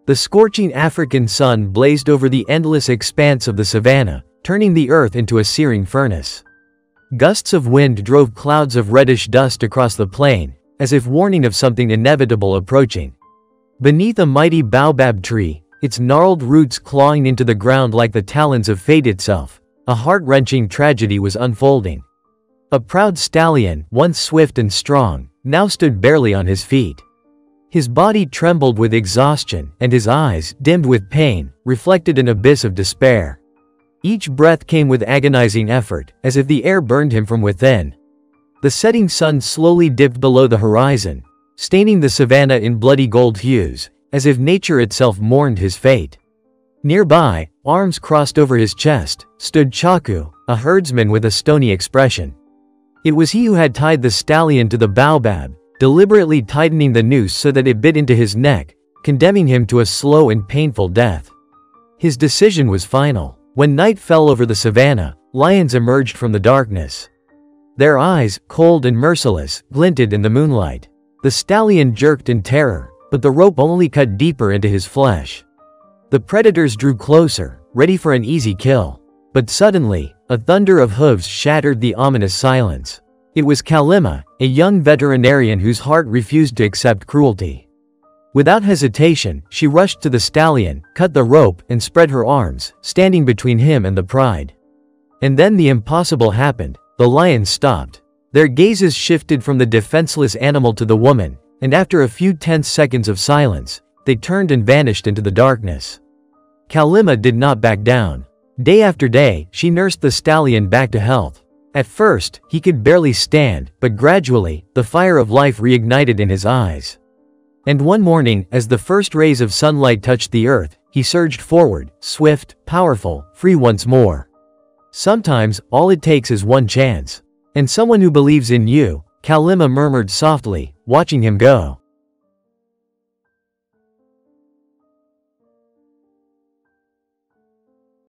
The scorching African sun blazed over the endless expanse of the savanna, turning the earth into a searing furnace. Gusts of wind drove clouds of reddish dust across the plain, as if warning of something inevitable approaching. Beneath a mighty baobab tree, its gnarled roots clawing into the ground like the talons of fate itself, a heart-wrenching tragedy was unfolding. A proud stallion, once swift and strong, now stood barely on his feet. His body trembled with exhaustion, and his eyes, dimmed with pain, reflected an abyss of despair. Each breath came with agonizing effort, as if the air burned him from within. The setting sun slowly dipped below the horizon, staining the savanna in bloody gold hues, as if nature itself mourned his fate. Nearby, arms crossed over his chest, stood Chaku, a herdsman with a stony expression. It was he who had tied the stallion to the baobab, deliberately tightening the noose so that it bit into his neck, condemning him to a slow and painful death. His decision was final. When night fell over the savanna, lions emerged from the darkness. Their eyes, cold and merciless, glinted in the moonlight. The stallion jerked in terror, but the rope only cut deeper into his flesh. The predators drew closer, ready for an easy kill. But suddenly, a thunder of hooves shattered the ominous silence. It was Kalima, a young veterinarian whose heart refused to accept cruelty. Without hesitation, she rushed to the stallion, cut the rope, and spread her arms, standing between him and the pride. And then the impossible happened. The lions stopped. Their gazes shifted from the defenseless animal to the woman, and after a few tense seconds of silence, they turned and vanished into the darkness. Kalima did not back down. Day after day, she nursed the stallion back to health. At first, he could barely stand, but gradually, the fire of life reignited in his eyes. And one morning, as the first rays of sunlight touched the earth, he surged forward, swift, powerful, free once more. Sometimes, all it takes is one chance. And someone who believes in you, Kalima murmured softly, watching him go.